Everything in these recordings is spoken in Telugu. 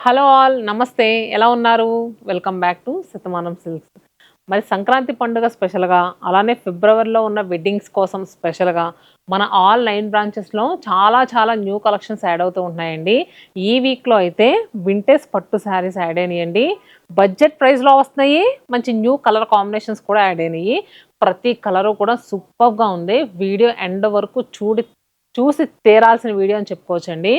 హలో ఆల్ నమస్తే. ఎలా ఉన్నారు? Welcome back to Shatamanam silks. మరి సంక్రాంతి పండుగ స్పెషల్‌గా, అలానే ఫిబ్రవరిలో ఉన్న వెడ్డింగ్స్ కోసం స్పెషల్‌గా మన ఆల్ 9 బ్రాంచెస్‌లో చాలా చాలా న్యూ కలెక్షన్స్ యాడ్ అవుతూ ఉంటున్నాయండి. ఈ వీక్‌లో అయితే వింటేజ్ పట్టు శారీస్ యాడ్ అయినాయండి. బడ్జెట్ ప్రైస్‌లో వస్తున్నాయి. మంచి న్యూ కలర్ కాంబినేషన్స్ కూడా యాడ్ అయినాయి. ప్రతి కలరు కూడా సూపర్బ్‌గా ఉంది. వీడియో ఎండ్ వరకు చూసి తీరాల్సిన వీడియో అని చెప్పుకోవచ్చండి.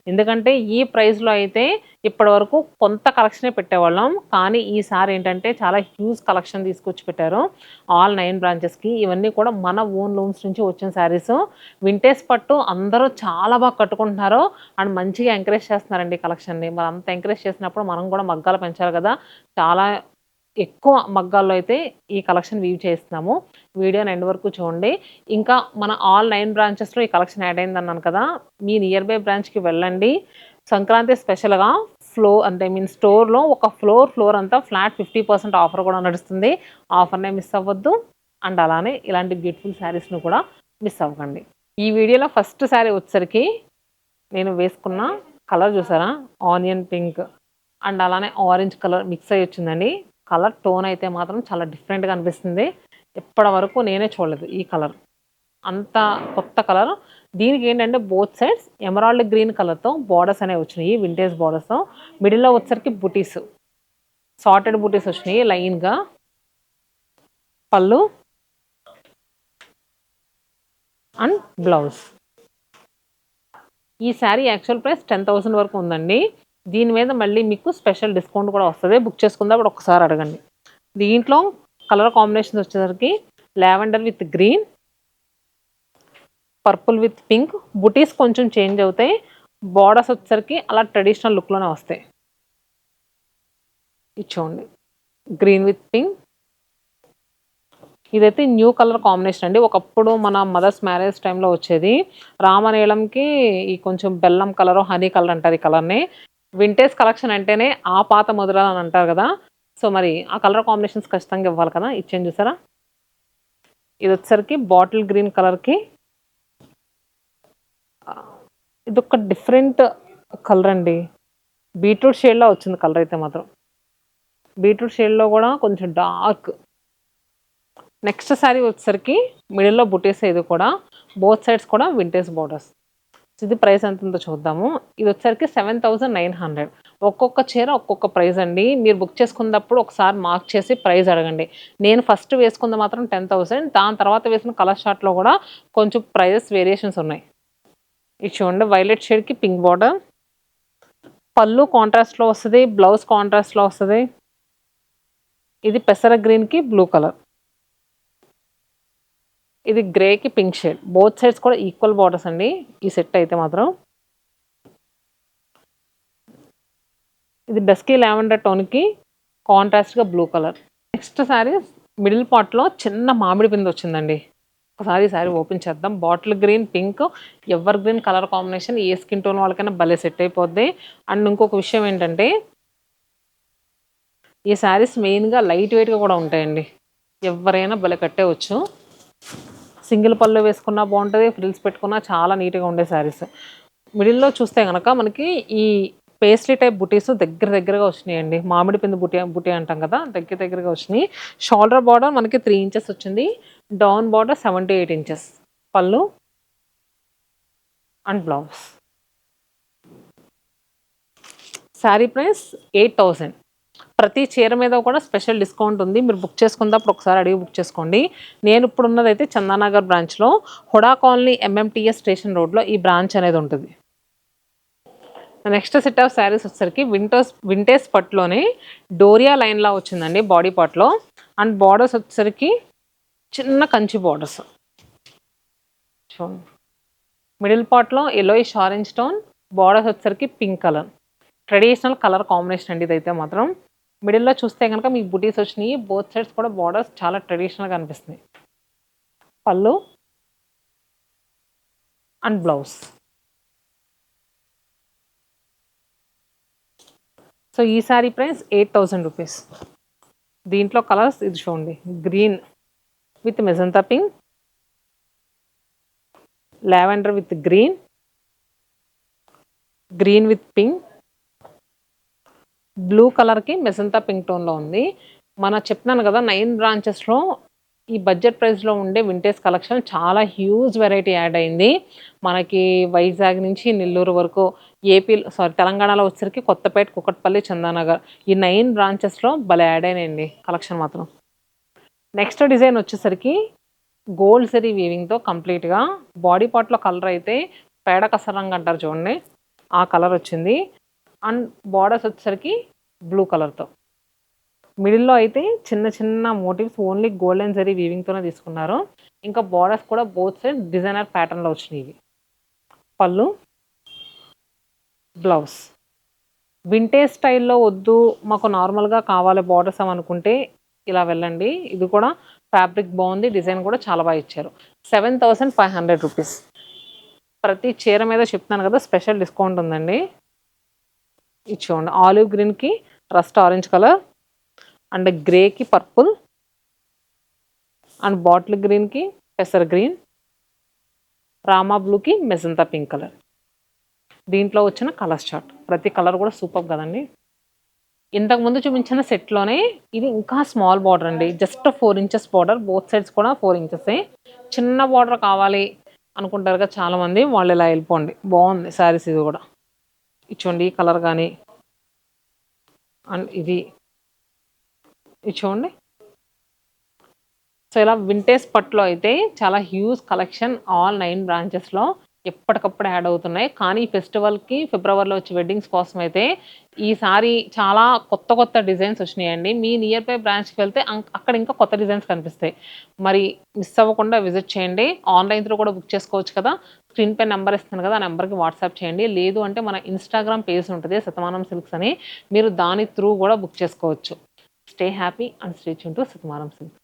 ఎందుకంటే ఈ ప్రైస్‌లో అయితే ఇప్పటివరకు కొంత కలెక్షనే పెట్టేవాళ్ళం. కానీ ఈసారి ఏంటంటే చాలా హ్యూజ్ కలెక్షన్ తీసుకొచ్చి పెట్టారు. ఆల్ 9 బ్రాంచెస్‌కి. ఇవన్నీ కూడా మన ఓన్ లూమ్స్ నుంచి వచ్చిన శారీసు. వింటేజ్ పట్టు అందరూ చాలా బాగా కట్టుకుంటున్నారు. అండ్ మంచిగా ఎంకరేజ్ చేస్తున్నారండి కలెక్షన్‌ని. మరి అంత ఎంకరేజ్ చేసినప్పుడు మనం కూడా మగ్గాలు పెంచాలి కదా! చాలా ఎక్కువ మగ్గాల్లో అయితే ఈ కలెక్షన్ వీవ్ చేస్తున్నాము. వీడియోని ఎండ్ వరకు చూడండి. ఇంకా మన ఆల్ 9 బ్రాంచెస్‌లో ఈ కలెక్షన్ యాడ్ అయిందన్నాను కదా! మీ నియర్ బై బ్రాంచ్‌కి వెళ్ళండి. సంక్రాంతి స్పెషల్‌గా అంటే స్టోర్‌లో ఒక ఫ్లోర్ అంతా ఫ్లాట్ 50% ఆఫర్ కూడా నడుస్తుంది. ఆఫర్‌నే మిస్ అవ్వద్దు. అండ్ అలానే ఇలాంటి బ్యూటిఫుల్ శారీస్‌ని కూడా మిస్ అవ్వకండి. ఈ వీడియోలో ఫస్ట్ శారీ వచ్చేసరికి నేను వేసుకున్న కలర్ చూసారా? ఆనియన్ పింక్ అండ్ అలానే ఆరెంజ్ కలర్ మిక్స్ అయ్యి వచ్చిందండి. కలర్ టోన్ అయితే మాత్రం చాలా డిఫరెంట్‌గా అనిపిస్తుంది. ఇప్పటివరకు నేనే చూడలేదు ఈ కలర్. అంత కొత్త కలర్. దీనికేంటంటే బోత్ సైడ్స్ ఎమరాల్డ్ గ్రీన్ కలర్‌తో బోర్డర్స్ అనేవి వచ్చినాయి. వింటేజ్ బోర్డర్స్‌తో. మిడిల్‌లో వచ్చేసరికి బుటీస్. సార్టెడ్ బుటీస్ వచ్చినాయి లైన్‌గా. పళ్ళు అండ్ బ్లౌజ్. ఈ శారీ యాక్చువల్ ప్రైస్ 10,000 వరకు ఉందండి. దీని మీద మళ్ళీ మీకు స్పెషల్ డిస్కౌంట్ కూడా వస్తది. బుక్ చేసుకున్నప్పుడు ఒకసారి అడగండి. దీంట్లో కలర్ కాంబినేషన్స్ వచ్చేసరికి lavender with green, purple with pink. బుటీస్ కొంచెం చేంజ్ అవుతాయి. బోర్డర్స్ వచ్చేసరికి అలా ట్రెడిషనల్ లుక్‌లోనే వస్తాయి. ఇది చూడండి. Green with pink. ఇదైతే న్యూ కలర్ కాంబినేషన్ అండి. ఒకప్పుడు మన మదర్స్ మ్యారేజ్ టైమ్‌లో వచ్చేది. రామనీలంకి ఈ కొంచెం బెల్లం కలరు, హనీ కలర్ అంటారు ఈ కలర్‌ని. వింటేజ్ కలెక్షన్ అంటేనే ఆ పాత మధురాలు అని అంటారు కదా! సో, మరి ఆ కలర్ కాంబినేషన్స్ ఖచ్చితంగా ఇవ్వాలి కదా! ఇచ్చాను చూసారా? ఇదొచ్చేసరికి బాటిల్ గ్రీన్ కలర్‌కి ఇదొక డిఫరెంట్ కలర్ అండి. బీట్రూట్ షేడ్‌లో వచ్చింది కలర్ అయితే మాత్రం. బీట్రూట్ షేడ్‌లో కూడా కొంచెం డార్క్. నెక్స్ట్ శారీ వచ్చేసరికి మిడిల్‌లో బుటీస్ ఇది కూడా. బోత్ సైడ్స్ కూడా వింటేజ్ బోర్డర్స్. ఇది ప్రైస్ ఎంత ఉందో చూద్దాము. ఇది వచ్చేసరికి 7,900. ఒక్కొక్క చీర ఒక్కొక్క ప్రైస్ అండి. మీరు బుక్ చేసుకున్నప్పుడు ఒకసారి మార్క్ చేసి ప్రైస్ అడగండి. నేను ఫస్ట్ వేసుకుంది మాత్రం 10,000. దాని తర్వాత వేసిన కలర్ షార్ట్‌లో కూడా కొంచెం ప్రైజెస్ వేరియేషన్స్ ఉన్నాయి. ఇది చూడండి వైలెట్ షేడ్‌కి పింక్ బోర్డర్. పళ్ళు కాంట్రాస్ట్‌లో వస్తది. బ్లౌజ్ కాంట్రాస్ట్‌లో వస్తది. ఇది పెసర గ్రీన్‌కి బ్లూ కలర్. ఇది గ్రేకి పింక్ షేడ్. బోత్ సైడ్స్ కూడా ఈక్వల్ బోర్డర్స్ అండి. ఈ సెట్ అయితే మాత్రం. ఇది డస్కీ లావెండర్ టోన్‌కి కాంట్రాస్ట్‌గా blue colour. Next sari middle పార్ట్‌లో చిన్న మామిడి పిందె వచ్చిందండి. ఒకసారి ఈ శారీ ఓపెన్ చేద్దాం. Bottle green, pink ever green colour combination ఏ స్కిన్ టోన్ వాళ్ళకైనా భలే సెట్ అయిపోద్ది. అండ్ ఇంకొక విషయం ఏంటంటే ఈ శారీస్ మెయిన్‌గా లైట్ వెయిట్‌గా కూడా ఉంటాయండి. ఎవరైనా భలే కట్టేయొచ్చు. సింగిల్ పళ్ళు వేసుకున్నా బాగుంటది. ఫ్రిల్స్ పెట్టుకున్నా చాలా నీట్‌గా ఉండే శారీస్. మిడిల్‌లో చూస్తే గనక మనకి ఈ పేస్ట్రీ టైప్ బుటీస్ దగ్గరగా వచ్చినాయండి. మామిడి పిండి బుటీ అంటాం కదా! దగ్గరగా వచ్చినాయి. షోల్డర్ బార్డర్ మనకి 3 ఇంచెస్ వచ్చింది. Down border 7 to 8 inches. పళ్ళు అండ్ బ్లౌజ్. శారీ ప్రైస్ 8,000. ప్రతి చీర మీద కూడా స్పెషల్ డిస్కౌంట్ ఉంది. మీరు బుక్ చేసుకున్నప్పుడు ఒకసారి అడిగి బుక్ చేసుకోండి. నేను ఇప్పుడున్నదైతే చందానగర్ బ్రాంచ్‌లో హుడా కాలనీ ఎంఎంటీఎస్ స్టేషన్ రోడ్‌లో ఈ బ్రాంచ్ అనేది ఉంటది. నెక్స్ట్ సెట్ ఆఫ్ శారీస్ వచ్చేసరికి వింటేజ్ పట్టులోనే డోరియా లైన్‌లా వచ్చిందండి బాడీ పార్ట్‌లో. అండ్ బార్డర్స్ వచ్చేసరికి చిన్న కంచి బార్డర్స్. చూడండి. మిడిల్ పార్ట్‌లో యెల్లోయిష్ ఆరెంజ్ టోన్. బార్డర్స్ వచ్చేసరికి pink colour. Traditional colour combination అండి ఇదైతే మాత్రం. మిడిల్‌లో చూస్తే గనక మీకు బుటీస్ వచ్చినాయి. బోత్ సైడ్స్ కూడా బార్డర్స్ చాలా ట్రెడిషనల్‌గా అనిపిస్తున్నాయి. పళ్ళు అండ్ బ్లౌజ్. సో, ఈ శారీ ప్రైస్ 8,000 రూపీస్. దీంట్లో కలర్స్ ఇది చూడండి. Green with magenta pink, lavender with green, green with pink, blue కలర్కి మెసంతా పింక్ టోన్లో ఉంది. చెప్తున్నాను కదా 9 బ్రాంచెస్లో ఈ బడ్జెట్ ప్రైస్లో ఉండే వింటేజ్ కలెక్షన్ చాలా హ్యూజ్ వెరైటీ యాడ్ అయింది. మనకి వైజాగ్ నుంచి నెల్లూరు వరకు, తెలంగాణలో వచ్చేసరికి కొత్తపేట, కుకట్పల్లి, చందానగర్ ఈ 9 బ్రాంచెస్లో భలే యాడ్ అయినాయండి కలెక్షన్ మాత్రం. నెక్స్ట్ డిజైన్ వచ్చేసరికి గోల్డ్ జరీ వీవింగ్తో కంప్లీట్గా బాడీ పార్ట్లో కలర్ అయితే పేడ కసర రంగు అంటారు చూడండి, ఆ కలర్ వచ్చింది. అండ్ బార్డర్స్ వచ్చేసరికి బ్లూ కలర్తో, మిడిల్లో అయితే చిన్న చిన్న మోటివ్స్ ఓన్లీ గోల్డెన్ జరీ వీవింగ్తోనే తీసుకున్నారు. ఇంకా బార్డర్స్ కూడా బోత్ సైడ్ డిజైనర్ ప్యాటర్న్లో వచ్చినాయి. ఇవి పళ్ళు, బ్లౌజ్. వింటేజ్ స్టైల్లో వద్దు మాకు నార్మల్గా కావాలి బార్డర్స్ అనుకుంటే ఇలా వెళ్ళండి. ఇది కూడా ఫ్యాబ్రిక్ బాగుంది, డిజైన్ కూడా చాలా బాగా ఇచ్చారు. 7,500 రూపీస్. ప్రతి చీర మీద చెప్తున్నాను కదా స్పెషల్ డిస్కౌంట్ ఉందండి. ఇచ్చుకోండి. ఆలివ్ గ్రీన్కి రస్ట్ ఆరెంజ్ కలర్, అండ్ గ్రేకి పర్పుల్, అండ్ బాటిల్ గ్రీన్కి పెసర్ గ్రీన్, రామా బ్లూకి మెజంతా పింక్ కలర్. దీంట్లో వచ్చిన కలర్ చార్ట్, ప్రతి కలర్ కూడా సూపర్ కదండి. ఇంతకుముందు చూపించిన సెట్లోనే ఇది ఇంకా స్మాల్ బార్డర్ అండి, just 4 inches border, both sides కూడా 4 ఇంచెసే. చిన్న బార్డర్ కావాలి అనుకుంటారు కదా చాలామంది, వాళ్ళు ఇలా వెళ్ళిపోండి. బాగుంది శారీస్ ఇది కూడా. ఇచ్చోండి ఈ కలర్ కానీ, అండ్ ఇది ఇచ్చోండి. సో ఇలా వింటేజ్ పట్లో అయితే చాలా హ్యూజ్ కలెక్షన్ ఆల్ 9 బ్రాంచెస్లో ఎప్పటికప్పుడు యాడ్ అవుతున్నాయి. కానీ ఫెస్టివల్కి ఫిబ్రవరిలో వచ్చే వెడ్డింగ్స్ కోసం అయితే ఈసారి చాలా కొత్త కొత్త డిజైన్స్ వచ్చినాయండి. మీ నియర్ బై బ్రాంచ్కి వెళ్తే అక్కడ ఇంకా కొత్త డిజైన్స్ కనిపిస్తాయి. మరి మిస్ అవ్వకుండా విజిట్ చేయండి. ఆన్లైన్ త్రూ కూడా బుక్ చేసుకోవచ్చు కదా. స్క్రీన్ పై నెంబర్ ఇస్తాను కదా, ఆ నెంబర్కి వాట్సాప్ చేయండి. లేదు అంటే మన ఇన్స్టాగ్రామ్ పేజ్ ఉంటుంది శతమానం సిల్క్స్ అని, మీరు దాని త్రూ కూడా బుక్ చేసుకోవచ్చు. Stay happy and stay tune to Shatamanam silks.